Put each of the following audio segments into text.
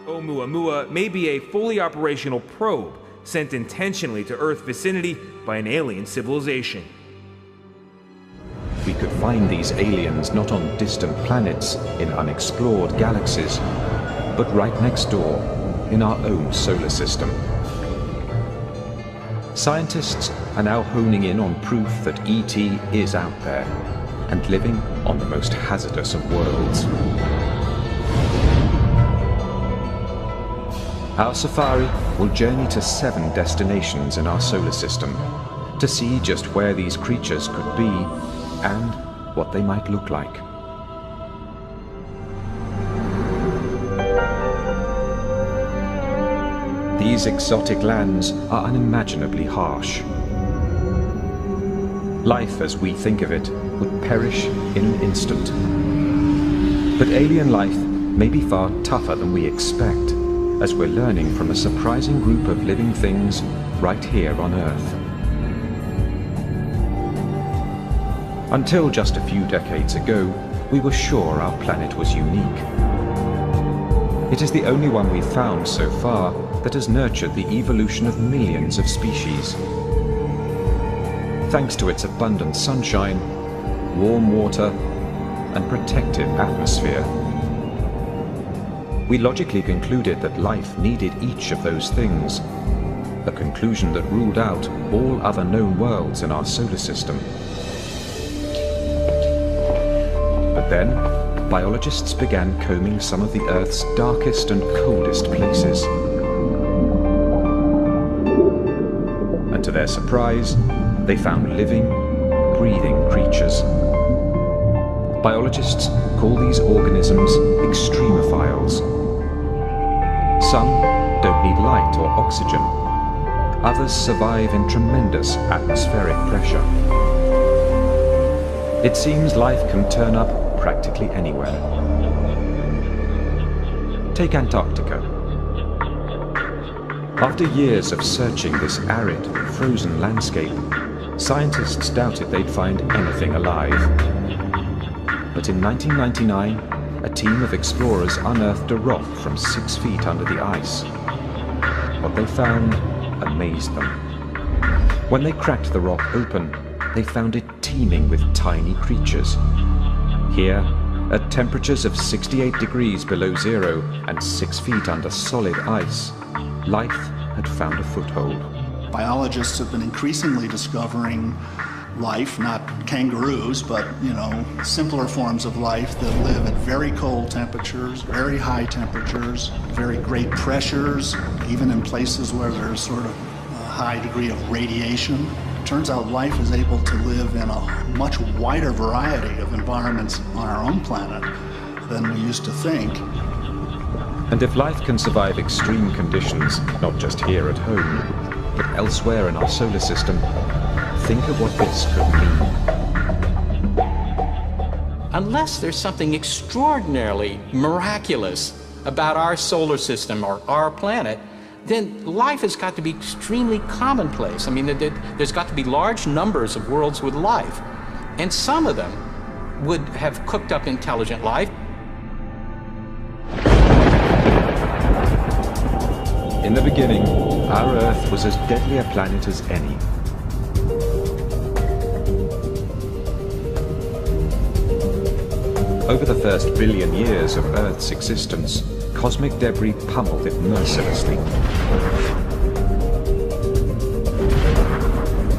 Oumuamua may be a fully operational probe sent intentionally to Earth vicinity by an alien civilization. We could find these aliens not on distant planets in unexplored galaxies, but right next door in our own solar system. Scientists are now honing in on proof that ET is out there and living on the most hazardous of worlds. Our safari will journey to 7 destinations in our solar system to see just where these creatures could be and what they might look like. These exotic lands are unimaginably harsh. Life as we think of it would perish in an instant. But alien life may be far tougher than we expect, as we're learning from a surprising group of living things right here on Earth. Until just a few decades ago, we were sure our planet was unique. It is the only one we've found so far that has nurtured the evolution of millions of species. Thanks to its abundant sunshine, warm water, and protective atmosphere. We logically concluded that life needed each of those things, a conclusion that ruled out all other known worlds in our solar system. But then, biologists began combing some of the Earth's darkest and coldest places. And to their surprise, they found living, breathing creatures. Biologists call these organisms extremophiles. Some don't need light or oxygen. Others survive in tremendous atmospheric pressure. It seems life can turn up practically anywhere. Take Antarctica. After years of searching this arid, frozen landscape, scientists doubted they'd find anything alive. But in 1999, a team of explorers unearthed a rock from 6 feet under the ice. What they found amazed them. When they cracked the rock open, they found it teeming with tiny creatures. Here, at temperatures of 68 degrees below zero and 6 feet under solid ice, life had found a foothold. Biologists have been increasingly discovering life, not kangaroos, but, simpler forms of life that live at very cold temperatures, very high temperatures, very great pressures, even in places where there's sort of a high degree of radiation. It turns out life is able to live in a much wider variety of environments on our own planet than we used to think. And if life can survive extreme conditions, not just here at home, but elsewhere in our solar system, think of what this could mean. Unless there's something extraordinarily miraculous about our solar system or our planet, then life has got to be extremely commonplace. I mean, there's got to be large numbers of worlds with life, and some of them would have cooked up intelligent life. In the beginning, our Earth was as deadly a planet as any. Over the first billion years of Earth's existence, cosmic debris pummeled it mercilessly.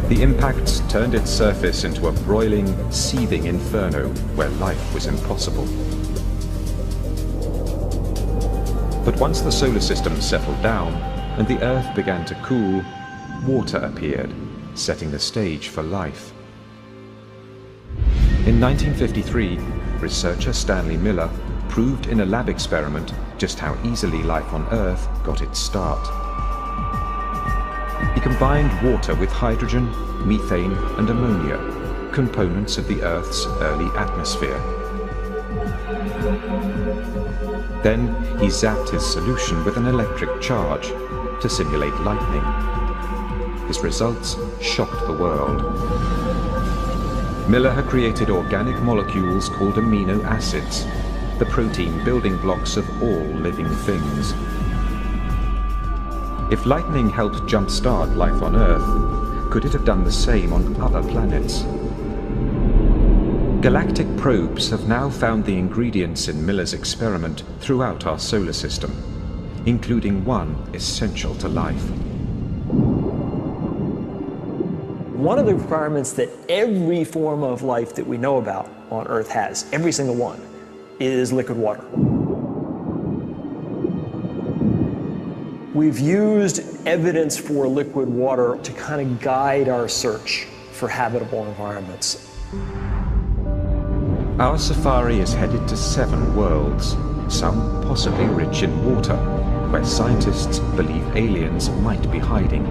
The impacts turned its surface into a broiling, seething inferno where life was impossible. But once the solar system settled down and the Earth began to cool, water appeared, setting the stage for life. In 1953, researcher Stanley Miller proved in a lab experiment just how easily life on Earth got its start. He combined water with hydrogen, methane, and ammonia, components of the Earth's early atmosphere. Then he zapped his solution with an electric charge to simulate lightning. His results shocked the world. Miller had created organic molecules called amino acids, the protein building blocks of all living things. If lightning helped jumpstart life on Earth, could it have done the same on other planets? Galactic probes have now found the ingredients in Miller's experiment throughout our solar system, including one essential to life. One of the requirements that every form of life that we know about on Earth has, every single one, is liquid water. We've used evidence for liquid water to kind of guide our search for habitable environments. Our safari is headed to 7 worlds, some possibly rich in water, where scientists believe aliens might be hiding.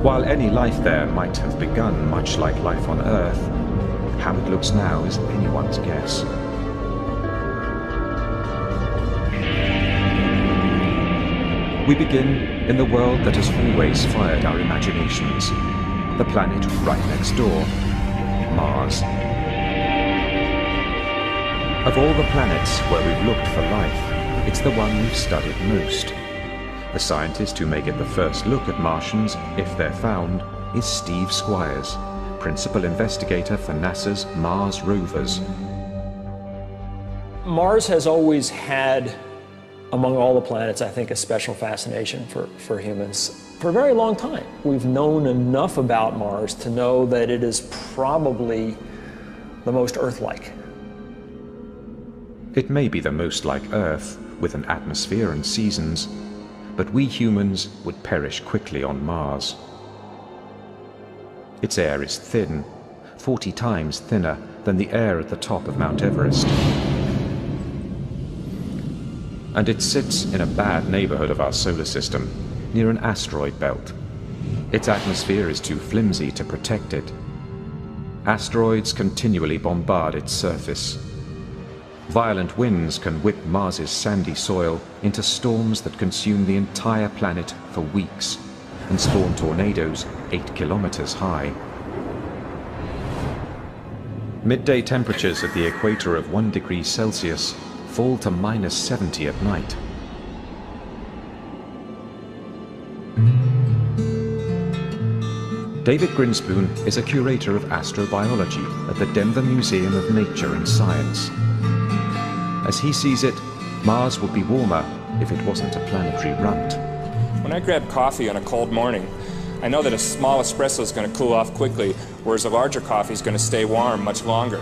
While any life there might have begun much like life on Earth, how it looks now is anyone's guess. We begin in the world that has always fired our imaginations, the planet right next door, Mars. Of all the planets where we've looked for life, it's the one we've studied most. The scientist who may get the first look at Martians, if they're found, is Steve Squyres, principal investigator for NASA's Mars rovers. Mars has always had, among all the planets, I think, a special fascination for humans. For a very long time, we've known enough about Mars to know that it is probably the most Earth-like. It may be the most like Earth, with an atmosphere and seasons, but we humans would perish quickly on Mars. Its air is thin, 40 times thinner than the air at the top of Mount Everest. And it sits in a bad neighborhood of our solar system, near an asteroid belt. Its atmosphere is too flimsy to protect it. Asteroids continually bombard its surface. Violent winds can whip Mars's sandy soil into storms that consume the entire planet for weeks and spawn tornadoes 8 kilometers high. Midday temperatures at the equator of 1 degree Celsius fall to -70 at night. David Grinspoon is a curator of astrobiology at the Denver Museum of Nature and Science. As he sees it, Mars would be warmer if it wasn't a planetary runt. When I grab coffee on a cold morning, I know that a small espresso is going to cool off quickly, whereas a larger coffee is going to stay warm much longer.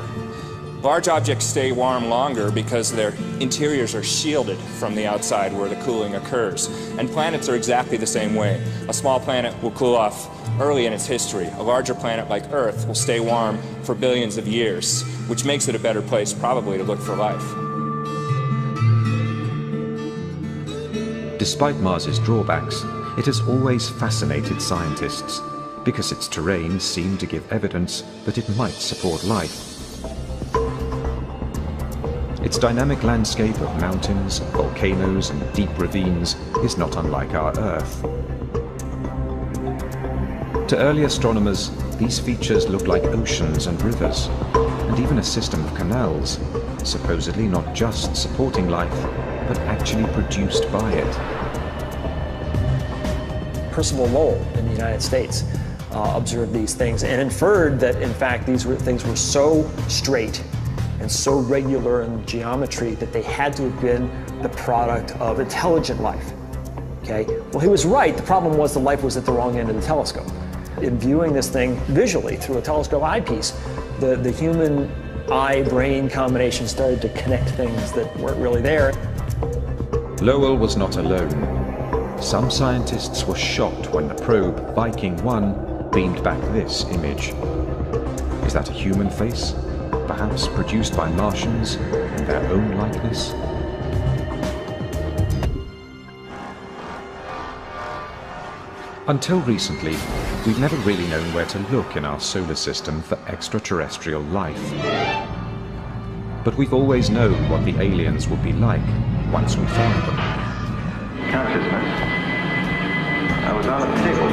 Large objects stay warm longer because their interiors are shielded from the outside where the cooling occurs. And planets are exactly the same way. A small planet will cool off early in its history. A larger planet like Earth will stay warm for billions of years, which makes it a better place probably to look for life. Despite Mars's drawbacks, it has always fascinated scientists because its terrain seemed to give evidence that it might support life. Its dynamic landscape of mountains, volcanoes, and deep ravines is not unlike our Earth. To early astronomers, these features look like oceans and rivers, and even a system of canals, supposedly not just supporting life, but actually produced by it. Percival Lowell in the United States observed these things and inferred that, in fact, these things were so straight and so regular in geometry that they had to have been the product of intelligent life. Okay? Well, he was right. The problem was the life was at the wrong end of the telescope. In viewing this thing visually through a telescope eyepiece, the human eye-brain combination started to connect things that weren't really there. Lowell was not alone. Some scientists were shocked when the probe Viking 1 beamed back this image. Is that a human face? Perhaps produced by Martians in their own likeness? Until recently, we've never really known where to look in our solar system for extraterrestrial life. But we've always known what the aliens would be like once we found them. Consciousness. I was on a table.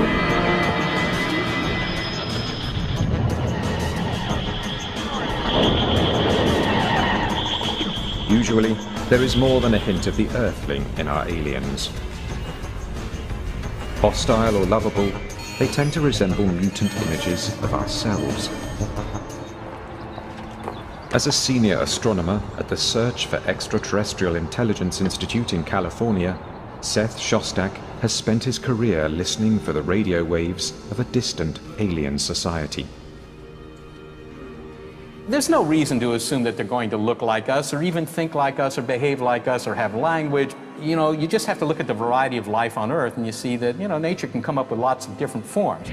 Actually, there is more than a hint of the Earthling in our aliens. Hostile or lovable, they tend to resemble mutant images of ourselves. As a senior astronomer at the Search for Extraterrestrial Intelligence Institute in California, Seth Shostak has spent his career listening for the radio waves of a distant alien society. There's no reason to assume that they're going to look like us or even think like us or behave like us or have language. You know, you just have to look at the variety of life on Earth and you see that, you know, nature can come up with lots of different forms.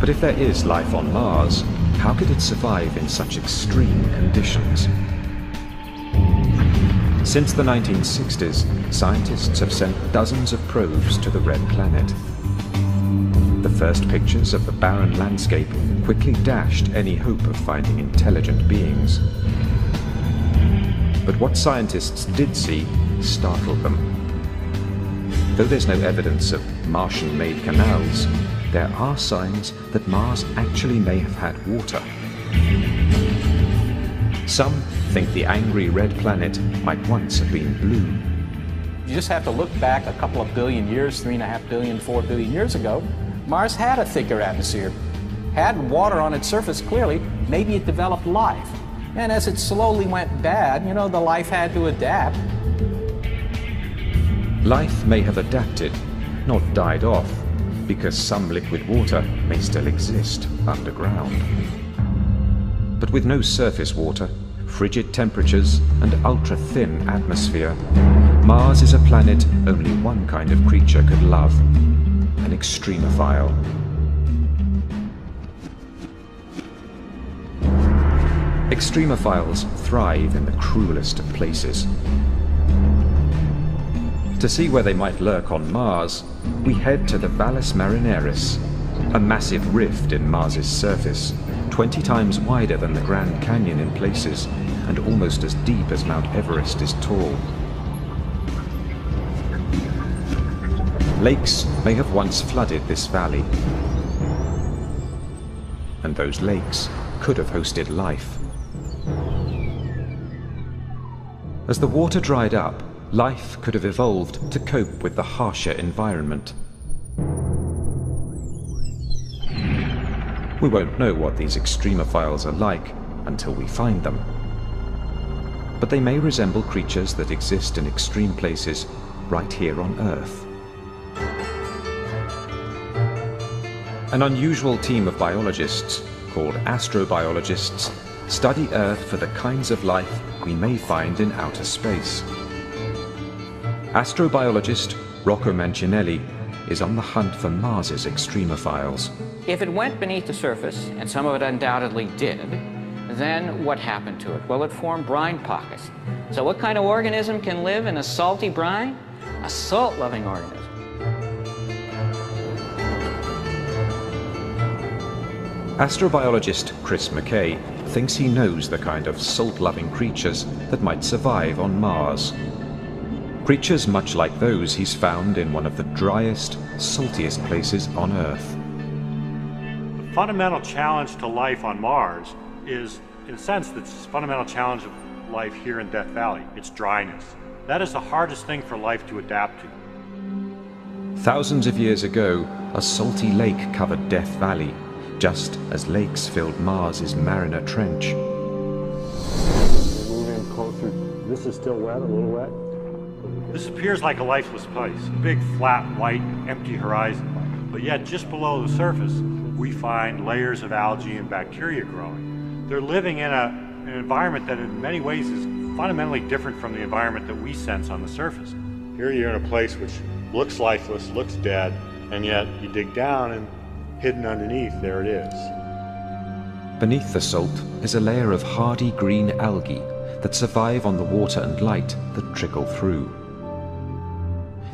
But if there is life on Mars, how could it survive in such extreme conditions? Since the 1960s, scientists have sent dozens of probes to the Red Planet. The first pictures of the barren landscape quickly dashed any hope of finding intelligent beings. But what scientists did see startled them. Though there's no evidence of Martian-made canals, there are signs that Mars actually may have had water. Some think the angry red planet might once have been blue. You just have to look back a couple of billion years, 3.5 billion, 4 billion years ago. Mars had a thicker atmosphere, had water on its surface clearly, maybe it developed life. And as it slowly went bad, you know, the life had to adapt. Life may have adapted, not died off, because some liquid water may still exist underground. But with no surface water, frigid temperatures, and ultra-thin atmosphere, Mars is a planet only one kind of creature could love, an extremophile. Extremophiles thrive in the cruelest of places. To see where they might lurk on Mars, we head to the Valles Marineris, a massive rift in Mars's surface, 20 times wider than the Grand Canyon in places, and almost as deep as Mount Everest is tall. Lakes may have once flooded this valley, and those lakes could have hosted life. As the water dried up, life could have evolved to cope with the harsher environment. We won't know what these extremophiles are like until we find them. But they may resemble creatures that exist in extreme places right here on Earth. An unusual team of biologists, called astrobiologists, study Earth for the kinds of life we may find in outer space. Astrobiologist Rocco Mancinelli is on the hunt for Mars's extremophiles. If it went beneath the surface, and some of it undoubtedly did, then what happened to it? Well, it formed brine pockets. So what kind of organism can live in a salty brine? A salt-loving organism. Astrobiologist Chris McKay thinks he knows the kind of salt-loving creatures that might survive on Mars. Creatures much like those he's found in one of the driest, saltiest places on Earth. The fundamental challenge to life on Mars is, in a sense, the fundamental challenge of life here in Death Valley. It's dryness. That is the hardest thing for life to adapt to. Thousands of years ago, a salty lake covered Death Valley, just as lakes filled Mars's Mariner Trench. Moving closer. This is still wet, a little wet. This appears like a lifeless place, a big, flat, white, empty horizon. But yet, just below the surface, we find layers of algae and bacteria growing. They're living in an environment that in many ways is fundamentally different from the environment that we sense on the surface. Here you're in a place which looks lifeless, looks dead, and yet you dig down and hidden underneath, there it is. Beneath the salt is a layer of hardy green algae that survive on the water and light that trickle through.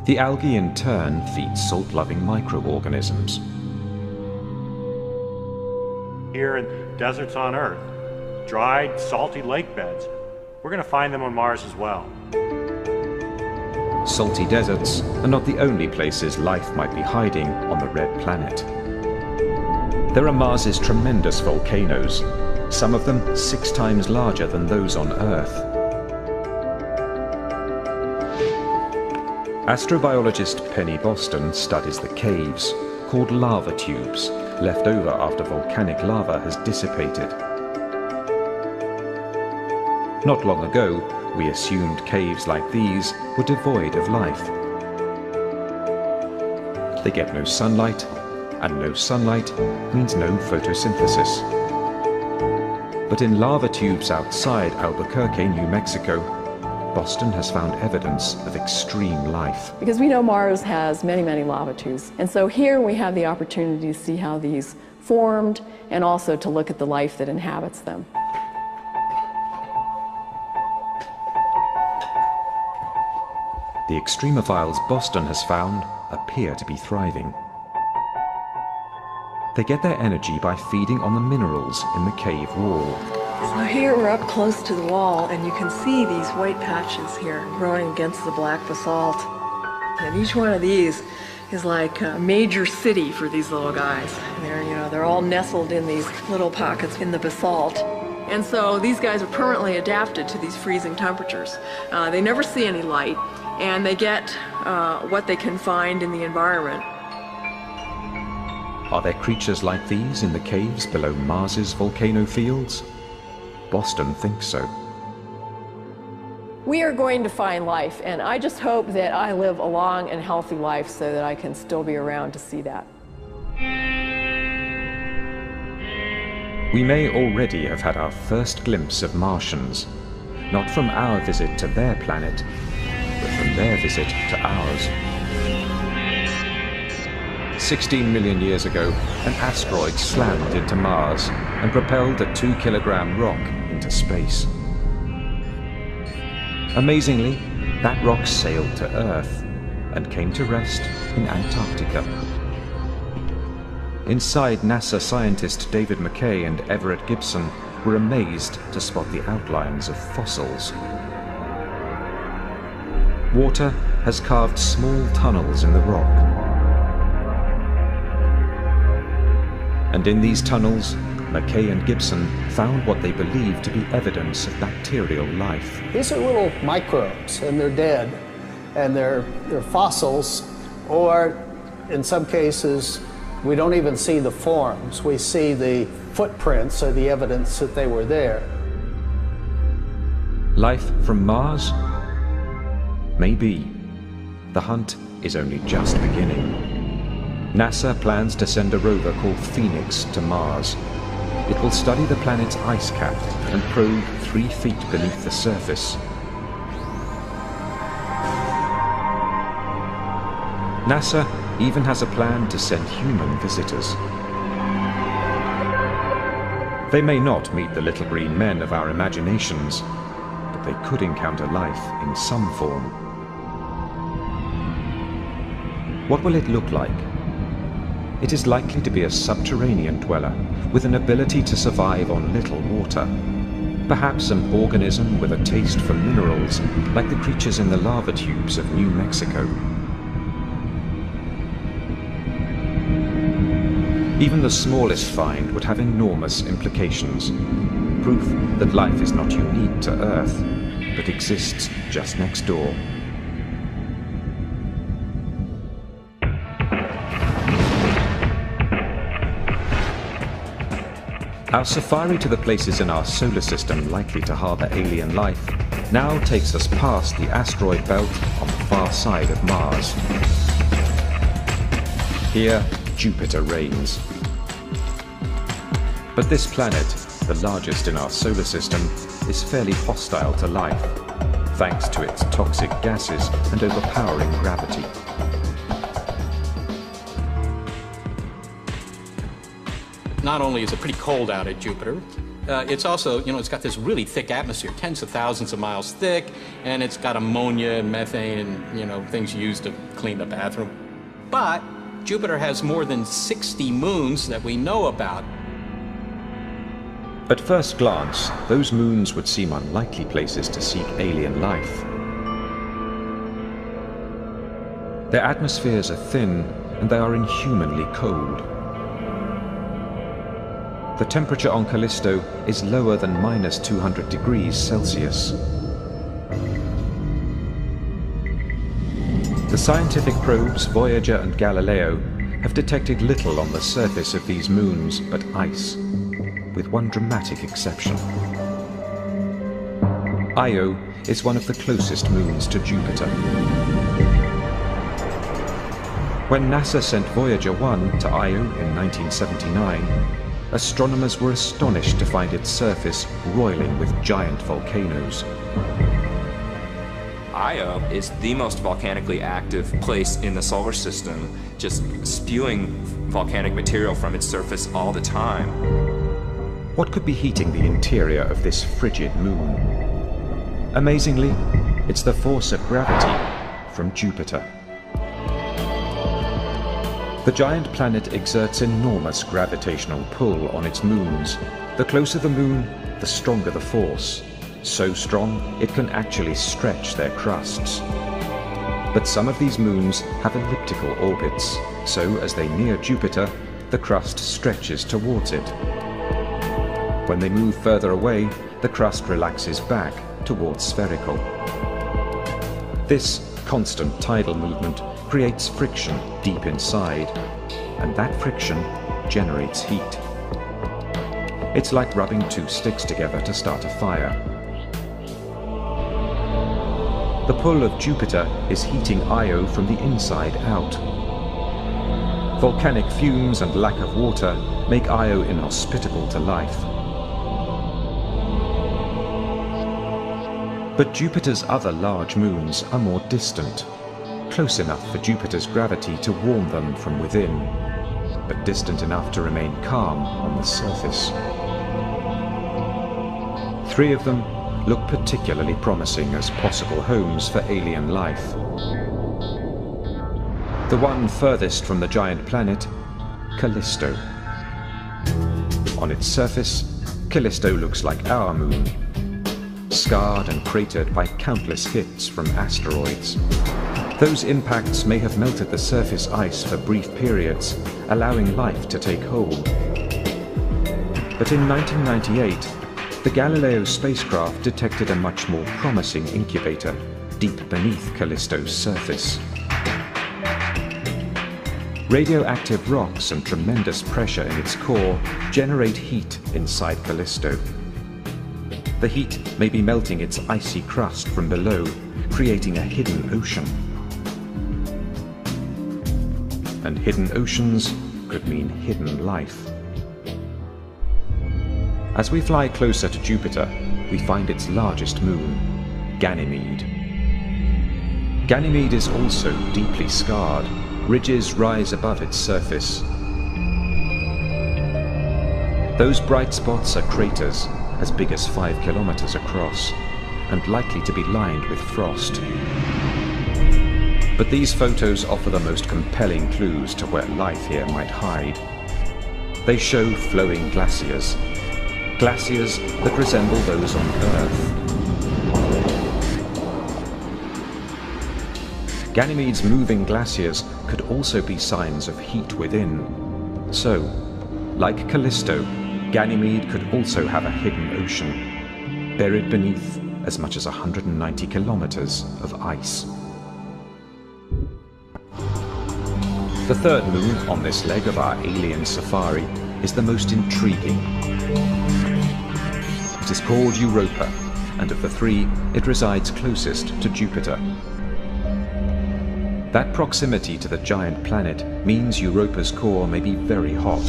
The algae in turn feeds salt-loving microorganisms. Here in deserts on Earth, dried, salty lake beds, we're going to find them on Mars as well. Salty deserts are not the only places life might be hiding on the red planet. There are Mars's tremendous volcanoes, some of them 6 times larger than those on Earth. Astrobiologist Penny Boston studies the caves, called lava tubes, left over after volcanic lava has dissipated. Not long ago, we assumed caves like these were devoid of life. They get no sunlight, and no sunlight means no photosynthesis. But in lava tubes outside Albuquerque, New Mexico, Boston has found evidence of extreme life. Because we know Mars has many, many lava tubes. And so here we have the opportunity to see how these formed and also to look at the life that inhabits them. The extremophiles Boston has found appear to be thriving. They get their energy by feeding on the minerals in the cave wall. So here we're up close to the wall, and you can see these white patches here growing against the black basalt. And each one of these is like a major city for these little guys. They're all nestled in these little pockets in the basalt. And so these guys are permanently adapted to these freezing temperatures. They never see any light, and they get what they can find in the environment. Are there creatures like these in the caves below Mars's volcano fields? Boston thinks so. We are going to find life, and I just hope that I live a long and healthy life so that I can still be around to see that. We may already have had our first glimpse of Martians, not from our visit to their planet, but from their visit to ours. 16 million years ago, an asteroid slammed into Mars and propelled a 2-kilogram rock into space. Amazingly, that rock sailed to Earth and came to rest in Antarctica. Inside, NASA scientist David McKay and Everett Gibson were amazed to spot the outlines of fossils. Water has carved small tunnels in the rock. And in these tunnels, McKay and Gibson found what they believed to be evidence of bacterial life. These are little microbes, and they're dead, and they're fossils, or in some cases, we don't even see the forms. We see the footprints or the evidence that they were there. Life from Mars? Maybe. The hunt is only just beginning. NASA plans to send a rover called Phoenix to Mars. It will study the planet's ice cap and probe 3 feet beneath the surface. NASA even has a plan to send human visitors. They may not meet the little green men of our imaginations, but they could encounter life in some form. What will it look like? It is likely to be a subterranean dweller with an ability to survive on little water. Perhaps an organism with a taste for minerals, like the creatures in the lava tubes of New Mexico. Even the smallest find would have enormous implications. Proof that life is not unique to Earth, but exists just next door. Our safari to the places in our solar system likely to harbor alien life now takes us past the asteroid belt on the far side of Mars. Here, Jupiter reigns. But this planet, the largest in our solar system, is fairly hostile to life, thanks to its toxic gases and overpowering gravity. Not only is it pretty cold out at Jupiter, it's also, it's got this really thick atmosphere, tens of thousands of miles thick, and it's got ammonia and methane and, things used to clean the bathroom. But Jupiter has more than 60 moons that we know about. At first glance, those moons would seem unlikely places to seek alien life. Their atmospheres are thin, and they are inhumanly cold. The temperature on Callisto is lower than minus 200 degrees Celsius. The The scientific probes Voyager and Galileo have detected little on the surface of these moons but ice, with one dramatic exception. Io is one of the closest moons to Jupiter. When NASA sent Voyager 1 to Io in 1979, astronomers were astonished to find its surface roiling with giant volcanoes. Io is the most volcanically active place in the solar system, just spewing volcanic material from its surface all the time. What could be heating the interior of this frigid moon? Amazingly, it's the force of gravity from Jupiter. The giant planet exerts enormous gravitational pull on its moons. The closer the moon, the stronger the force. So strong, it can actually stretch their crusts. But some of these moons have elliptical orbits, so as they near Jupiter, the crust stretches towards it. When they move further away, the crust relaxes back towards spherical. This constant tidal movement creates friction deep inside, and that friction generates heat. It's like rubbing two sticks together to start a fire. The pull of Jupiter is heating Io from the inside out. Volcanic fumes and lack of water make Io inhospitable to life. But Jupiter's other large moons are more distant, close enough for Jupiter's gravity to warm them from within, but distant enough to remain calm on the surface. 3 of them look particularly promising as possible homes for alien life. The one furthest from the giant planet, Callisto. On its surface, Callisto looks like our moon, scarred and cratered by countless hits from asteroids. Those impacts may have melted the surface ice for brief periods, allowing life to take hold. But in 1998, the Galileo spacecraft detected a much more promising incubator deep beneath Callisto's surface. Radioactive rocks and tremendous pressure in its core generate heat inside Callisto. The heat may be melting its icy crust from below, creating a hidden ocean. And hidden oceans could mean hidden life. As we fly closer to Jupiter, we find its largest moon, Ganymede. Ganymede is also deeply scarred. Ridges rise above its surface. Those bright spots are craters as big as 5 kilometers across, and likely to be lined with frost. But these photos offer the most compelling clues to where life here might hide. They show flowing glaciers, glaciers that resemble those on Earth. Ganymede's moving glaciers could also be signs of heat within. So, like Callisto, Ganymede could also have a hidden ocean, buried beneath as much as 190 kilometers of ice. The third moon on this leg of our alien safari is the most intriguing. It is called Europa, and of the 3, it resides closest to Jupiter. That proximity to the giant planet means Europa's core may be very hot,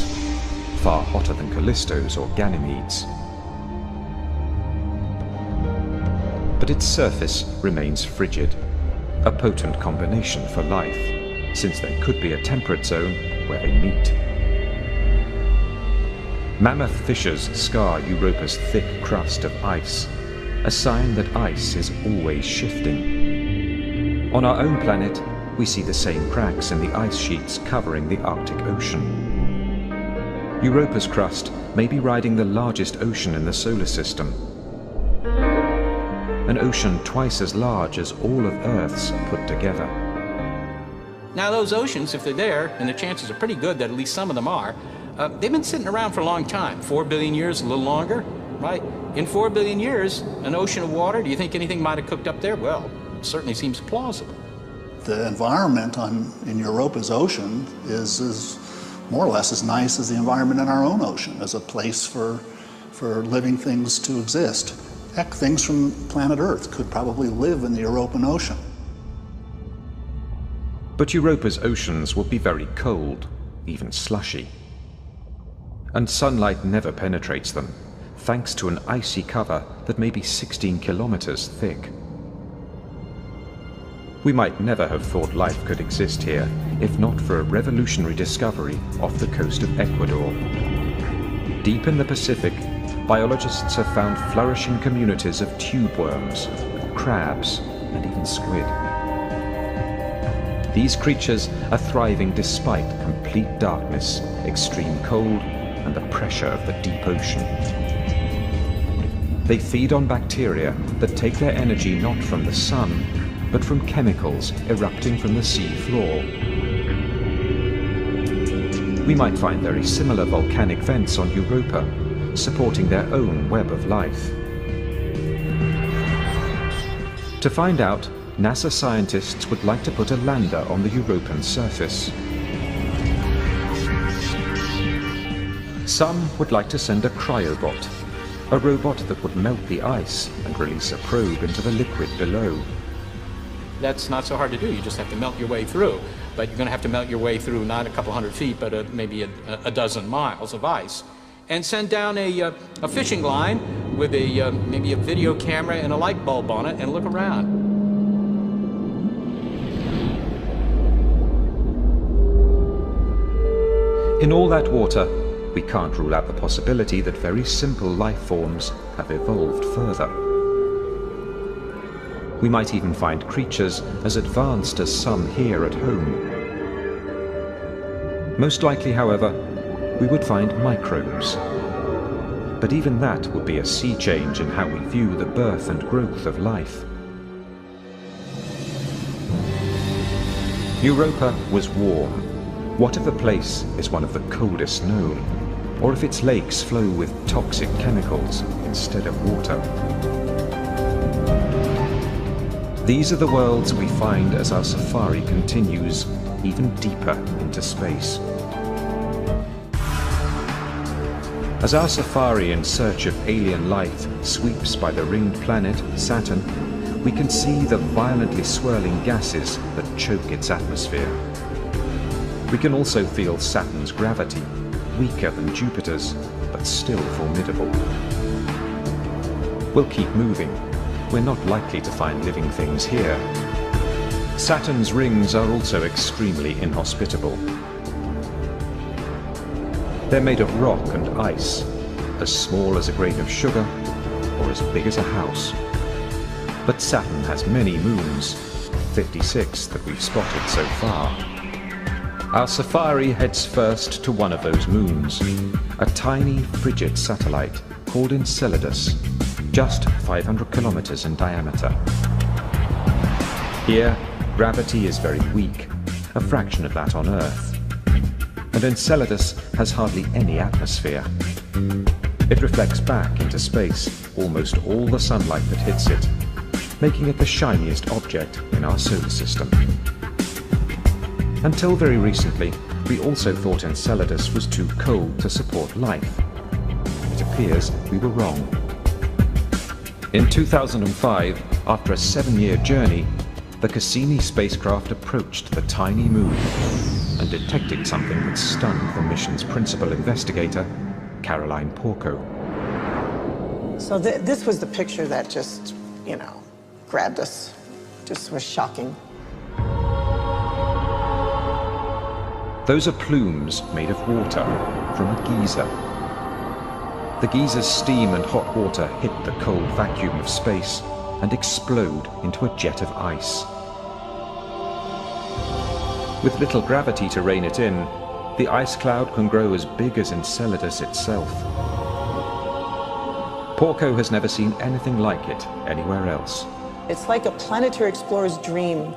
far hotter than Callisto's or Ganymede's. But its surface remains frigid, a potent combination for life, since there could be a temperate zone where they meet. Mammoth fissures scar Europa's thick crust of ice, a sign that ice is always shifting. On our own planet, we see the same cracks in the ice sheets covering the Arctic Ocean. Europa's crust may be riding the largest ocean in the solar system, an ocean twice as large as all of Earth's put together. Now those oceans, if they're there, and the chances are pretty good that at least some of them are, they've been sitting around for a long time, 4 billion years, a little longer, right? In 4 billion years, an ocean of water, do you think anything might have cooked up there? Well, it certainly seems plausible. the environment in Europa's ocean is more or less as nice as the environment in our own ocean, as a place for living things to exist. Heck, things from planet Earth could probably live in the European Ocean. But Europa's oceans will be very cold, even slushy. And sunlight never penetrates them, thanks to an icy cover that may be 16 kilometers thick. We might never have thought life could exist here if not for a revolutionary discovery off the coast of Ecuador. Deep in the Pacific, biologists have found flourishing communities of tube worms, crabs, and even squid. These creatures are thriving despite complete darkness, extreme cold, and the pressure of the deep ocean. They feed on bacteria that take their energy not from the sun, but from chemicals erupting from the sea floor. We might find very similar volcanic vents on Europa, supporting their own web of life. To find out, NASA scientists would like to put a lander on the European surface. Some would like to send a cryobot, a robot that would melt the ice and release a probe into the liquid below. That's not so hard to do. You just have to melt your way through. But you're going to have to melt your way through not a couple hundred feet, but maybe a dozen miles of ice. And send down a fishing line with maybe a video camera and a light bulb on it and look around. In all that water, we can't rule out the possibility that very simple life forms have evolved further. We might even find creatures as advanced as some here at home. Most likely, however, we would find microbes. But even that would be a sea change in how we view the birth and growth of life. Europa was warm. What if a place is one of the coldest known? Or if its lakes flow with toxic chemicals instead of water? These are the worlds we find as our safari continues even deeper into space. As our safari in search of alien life sweeps by the ringed planet Saturn, we can see the violently swirling gases that choke its atmosphere. We can also feel Saturn's gravity, weaker than Jupiter's, but still formidable. We'll keep moving. We're not likely to find living things here. Saturn's rings are also extremely inhospitable. They're made of rock and ice, as small as a grain of sugar or as big as a house. But Saturn has many moons, 56 that we've spotted so far. Our safari heads first to one of those moons, a tiny frigid satellite called Enceladus, just 500 kilometers in diameter. Here, gravity is very weak, a fraction of that on Earth. And Enceladus has hardly any atmosphere. It reflects back into space almost all the sunlight that hits it, making it the shiniest object in our solar system. Until very recently, we also thought Enceladus was too cold to support life. It appears we were wrong. In 2005, after a 7-year journey, the Cassini spacecraft approached the tiny moon and detected something that stunned the mission's principal investigator, Caroline Porco. So this was the picture that just, grabbed us. Just was shocking. Those are plumes made of water from a geyser. The geyser's steam and hot water hit the cold vacuum of space and explode into a jet of ice. With little gravity to rein it in, the ice cloud can grow as big as Enceladus itself. Porco has never seen anything like it anywhere else. It's like a planetary explorer's dream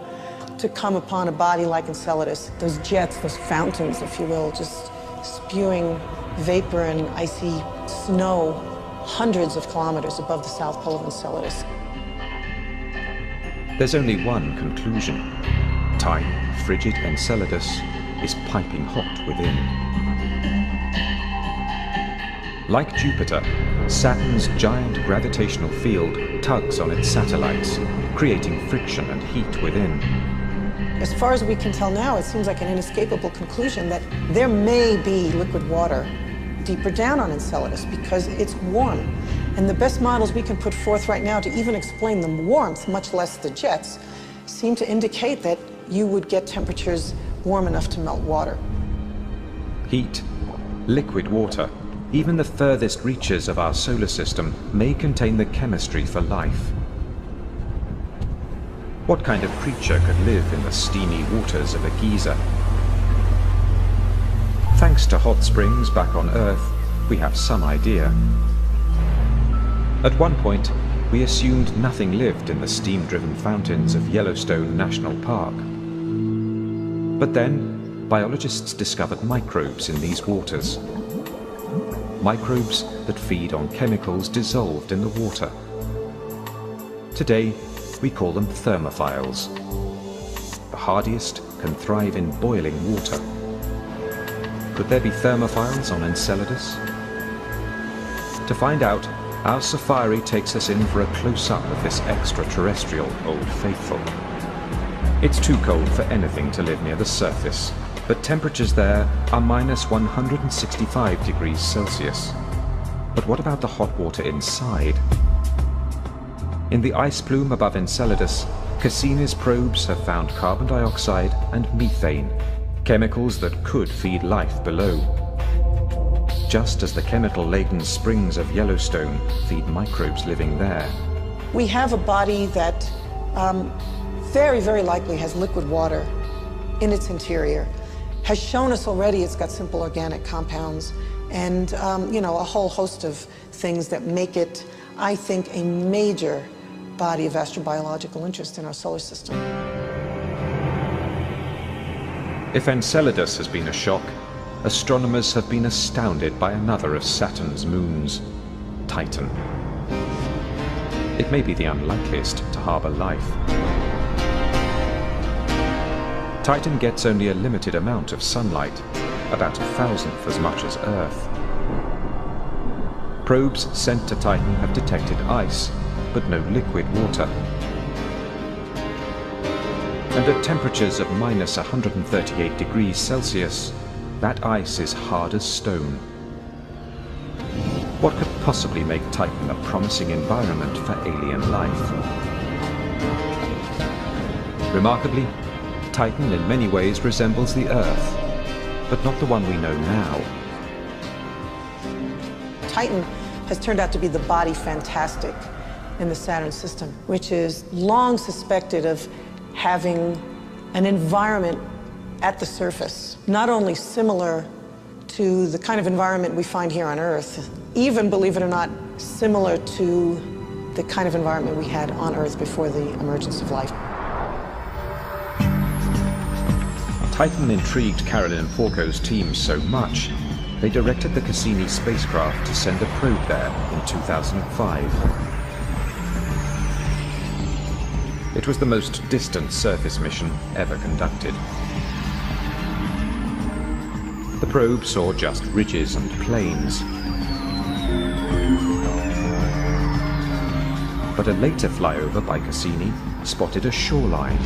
to come upon a body like Enceladus. Those jets, those fountains, if you will, just spewing vapor and icy snow hundreds of kilometers above the south pole of Enceladus. There's only one conclusion. time, frigid Enceladus is piping hot within. Like Jupiter, Saturn's giant gravitational field tugs on its satellites, creating friction and heat within. As far as we can tell now, it seems like an inescapable conclusion that there may be liquid water deeper down on Enceladus because it's warm. And the best models we can put forth right now to even explain the warmth, much less the jets, seem to indicate that you would get temperatures warm enough to melt water. Heat, liquid water, even the furthest reaches of our solar system may contain the chemistry for life. What kind of creature could live in the steamy waters of a geyser? Thanks to hot springs back on Earth, we have some idea. At one point, we assumed nothing lived in the steam-driven fountains of Yellowstone National Park. But then, biologists discovered microbes in these waters. Microbes that feed on chemicals dissolved in the water. Today, we call them thermophiles. The hardiest can thrive in boiling water. Could there be thermophiles on Enceladus? To find out, our safari takes us in for a close-up of this extraterrestrial Old Faithful. It's too cold for anything to live near the surface, but temperatures there are minus 165 degrees Celsius. But what about the hot water inside? In the ice plume above Enceladus, Cassini's probes have found carbon dioxide and methane, chemicals that could feed life below. Just as the chemical-laden springs of Yellowstone feed microbes living there. We have a body that very, very likely has liquid water in its interior, has shown us already it's got simple organic compounds, and you know, a whole host of things that make it, I think, a major body of astrobiological interest in our solar system. If Enceladus has been a shock, astronomers have been astounded by another of Saturn's moons, Titan. It may be the unlikeliest to harbor life. Titan gets only a limited amount of sunlight, about 1,000th as much as Earth. Probes sent to Titan have detected ice, but no liquid water. And at temperatures of minus 138 degrees Celsius, that ice is hard as stone. What could possibly make Titan a promising environment for alien life? Remarkably, Titan in many ways resembles the Earth, but not the one we know now. Titan has turned out to be the body fantastic in the Saturn system, which is long suspected of having an environment at the surface, not only similar to the kind of environment we find here on Earth, even, believe it or not, similar to the kind of environment we had on Earth before the emergence of life. Titan intrigued Carolyn Porco's team so much, they directed the Cassini spacecraft to send a probe there in 2005. It was the most distant surface mission ever conducted. The probe saw just ridges and plains. But a later flyover by Cassini spotted a shoreline.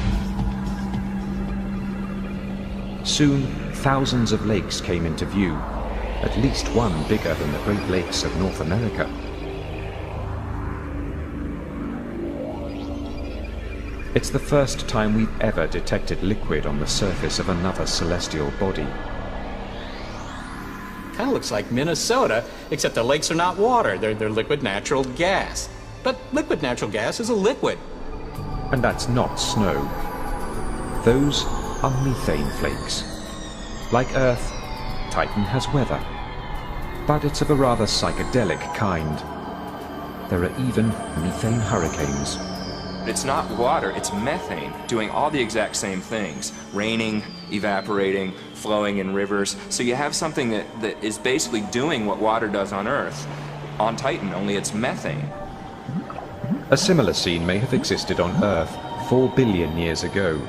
Soon, thousands of lakes came into view, at least one bigger than the Great Lakes of North America. It's the first time we've ever detected liquid on the surface of another celestial body. Kind of looks like Minnesota, except the lakes are not water, they're liquid natural gas. But liquid natural gas is a liquid. And that's not snow. Those are methane flakes. Like Earth, Titan has weather, but it's of a rather psychedelic kind. There are even methane hurricanes. It's not water, it's methane, doing all the exact same things. Raining, evaporating, flowing in rivers. So you have something that is basically doing what water does on Earth, on Titan, only it's methane. A similar scene may have existed on Earth 4 billion years ago.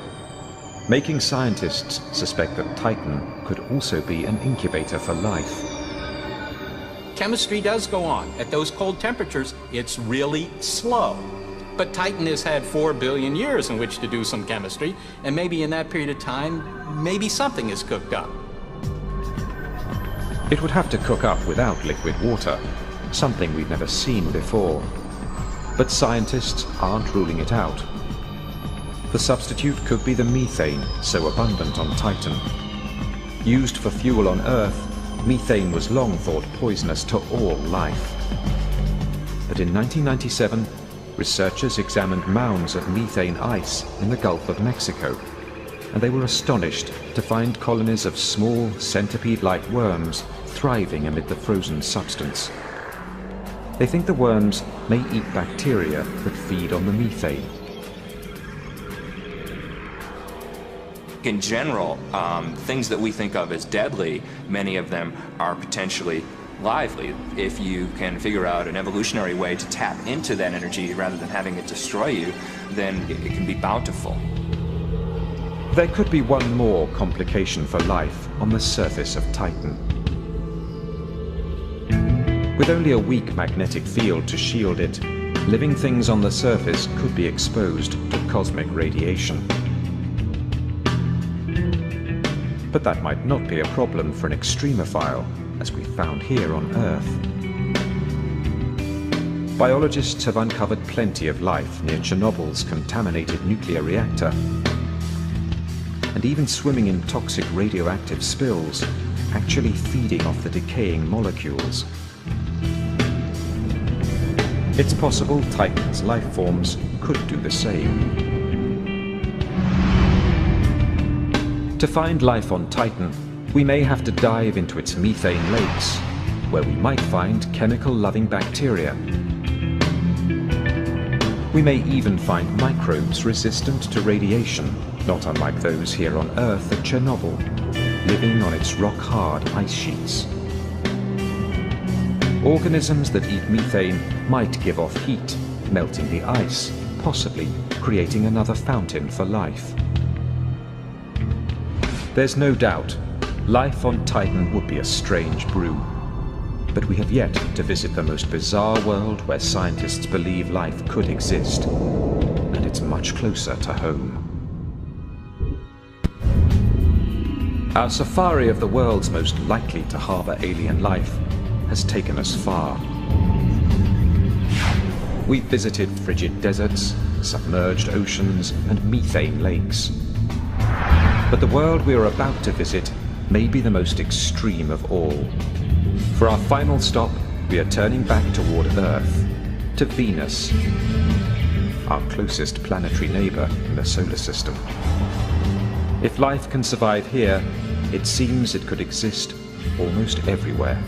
making scientists suspect that Titan could also be an incubator for life. Chemistry does go on. At those cold temperatures, it's really slow. But Titan has had 4 billion years in which to do some chemistry, and maybe in that period of time, maybe something is cooked up. It would have to cook up without liquid water, something we've never seen before. But scientists aren't ruling it out. The substitute could be the methane, so abundant on Titan. Used for fuel on Earth, methane was long thought poisonous to all life. But in 1997, researchers examined mounds of methane ice in the Gulf of Mexico, and they were astonished to find colonies of small centipede-like worms thriving amid the frozen substance. They think the worms may eat bacteria that feed on the methane. In general, things that we think of as deadly, many of them are potentially lively. If you can figure out an evolutionary way to tap into that energy rather than having it destroy you, then it can be bountiful. There could be one more complication for life on the surface of Titan. With only a weak magnetic field to shield it, living things on the surface could be exposed to cosmic radiation. But that might not be a problem for an extremophile, as we found here on Earth. Biologists have uncovered plenty of life near Chernobyl's contaminated nuclear reactor, and even swimming in toxic radioactive spills, actually feeding off the decaying molecules. It's possible Titan's life forms could do the same. To find life on Titan, we may have to dive into its methane lakes, where we might find chemical-loving bacteria. We may even find microbes resistant to radiation, not unlike those here on Earth at Chernobyl, living on its rock-hard ice sheets. Organisms that eat methane might give off heat, melting the ice, possibly creating another fountain for life. There's no doubt, life on Titan would be a strange brew. But we have yet to visit the most bizarre world where scientists believe life could exist, and it's much closer to home. Our safari of the world's most likely to harbor alien life has taken us far. We've visited frigid deserts, submerged oceans, and methane lakes. But the world we are about to visit may be the most extreme of all. For our final stop, we are turning back toward Earth, to Venus, our closest planetary neighbor in the solar system. If life can survive here, it seems it could exist almost everywhere.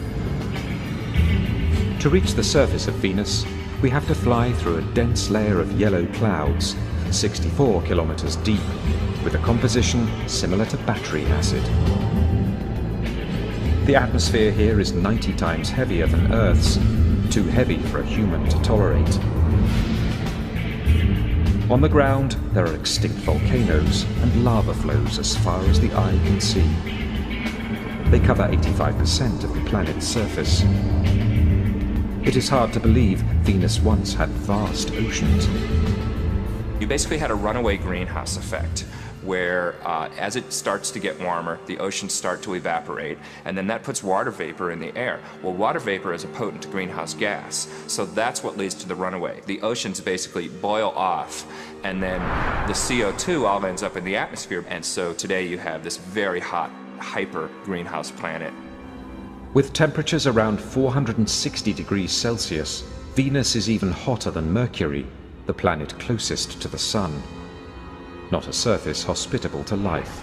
To reach the surface of Venus, we have to fly through a dense layer of yellow clouds, 64 kilometers deep, with a composition similar to battery acid. The atmosphere here is 90 times heavier than Earth's, too heavy for a human to tolerate. On the ground, there are extinct volcanoes and lava flows as far as the eye can see. They cover 85% of the planet's surface. It is hard to believe Venus once had vast oceans. You basically had a runaway greenhouse effect, where as it starts to get warmer, the oceans start to evaporate, and then that puts water vapor in the air. Well, water vapor is a potent greenhouse gas, so that's what leads to the runaway. The oceans basically boil off, and then the CO2 all ends up in the atmosphere, and so today you have this very hot, hyper greenhouse planet. With temperatures around 460 degrees Celsius, Venus is even hotter than Mercury, the planet closest to the Sun. Not a surface hospitable to life.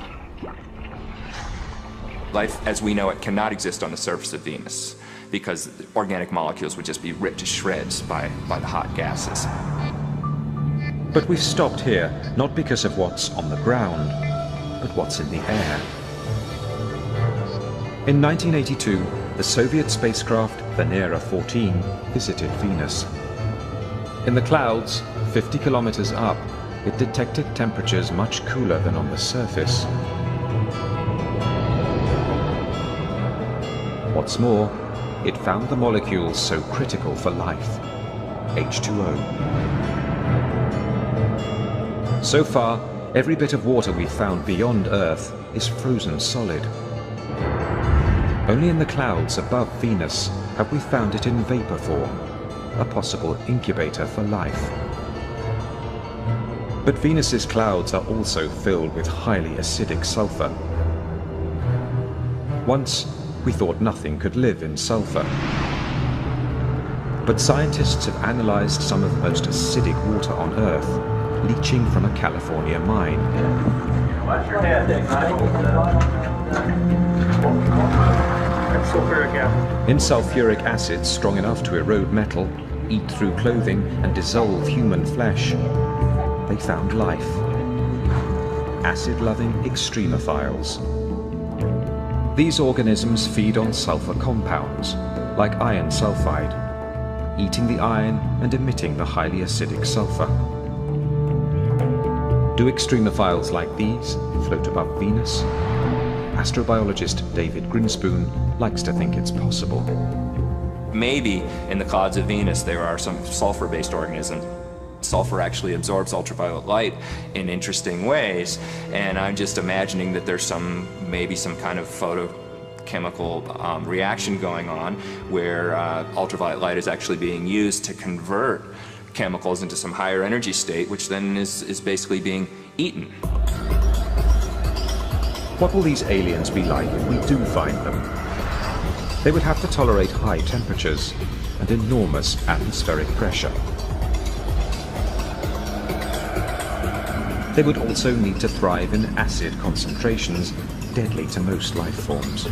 Life as we know it cannot exist on the surface of Venus, because organic molecules would just be ripped to shreds by the hot gases. But we've stopped here, not because of what's on the ground, but what's in the air. In 1982, the Soviet spacecraft Venera 14 visited Venus. In the clouds, 50 kilometers up, it detected temperatures much cooler than on the surface. What's more, it found the molecules so critical for life, H2O. So far, every bit of water we've found beyond Earth is frozen solid. Only in the clouds above Venus have we found it in vapor form, a possible incubator for life. But Venus's clouds are also filled with highly acidic sulfur. Once, we thought nothing could live in sulfur. But scientists have analyzed some of the most acidic water on Earth, leaching from a California mine. Watch your head, sulfuric acid. In sulfuric acid strong enough to erode metal, eat through clothing, and dissolve human flesh, they found life. Acid-loving extremophiles. These organisms feed on sulfur compounds, like iron sulfide, eating the iron and emitting the highly acidic sulfur. Do extremophiles like these float above Venus? Astrobiologist David Grinspoon likes to think it's possible. Maybe in the clouds of Venus there are some sulfur-based organisms. Sulfur actually absorbs ultraviolet light in interesting ways, and I'm just imagining that there's maybe some kind of photochemical reaction going on where ultraviolet light is actually being used to convert chemicals into some higher energy state, which then is basically being eaten. What will these aliens be like if we do find them? They would have to tolerate high temperatures and enormous atmospheric pressure. They would also need to thrive in acid concentrations deadly to most life forms.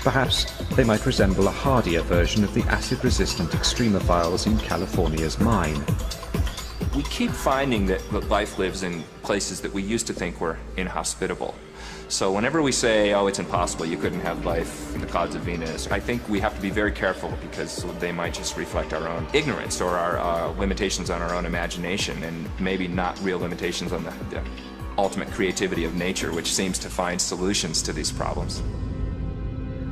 Perhaps they might resemble a hardier version of the acid-resistant extremophiles in California's mine. We keep finding that life lives in places that we used to think were inhospitable. So whenever we say, oh, it's impossible, you couldn't have life in the clouds of Venus, I think we have to be very careful because they might just reflect our own ignorance or our limitations on our own imagination, and maybe not real limitations on the ultimate creativity of nature, which seems to find solutions to these problems.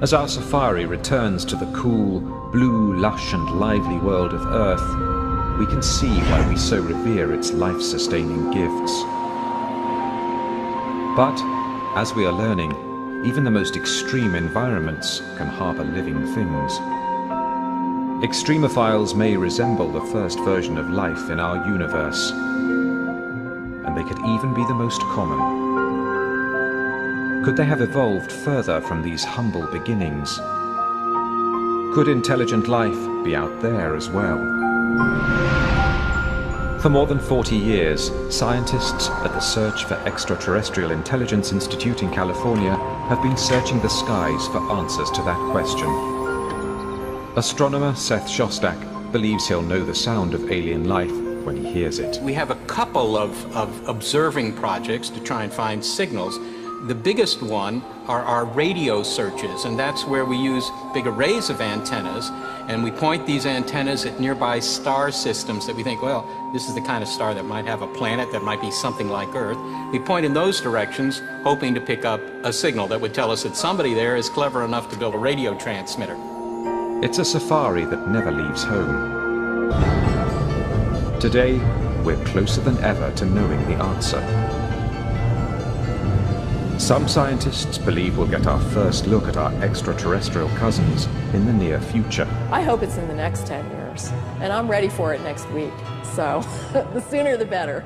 As our safari returns to the cool, blue, lush and lively world of Earth, we can see why we so revere its life-sustaining gifts. But, as we are learning, even the most extreme environments can harbor living things. Extremophiles may resemble the first version of life in our universe, and they could even be the most common. Could they have evolved further from these humble beginnings? Could intelligent life be out there as well? For more than 40 years, scientists at the Search for Extraterrestrial Intelligence Institute in California have been searching the skies for answers to that question. Astronomer Seth Shostak believes he'll know the sound of alien life when he hears it. We have a couple of observing projects to try and find signals. The biggest one are our radio searches, and that's where we use big arrays of antennas, and we point these antennas at nearby star systems that we think, well, this is the kind of star that might have a planet that might be something like Earth. We point in those directions, hoping to pick up a signal that would tell us that somebody there is clever enough to build a radio transmitter. It's a safari that never leaves home. Today, we're closer than ever to knowing the answer. Some scientists believe we'll get our first look at our extraterrestrial cousins in the near future. I hope it's in the next 10 years, and I'm ready for it next week. So the sooner the better.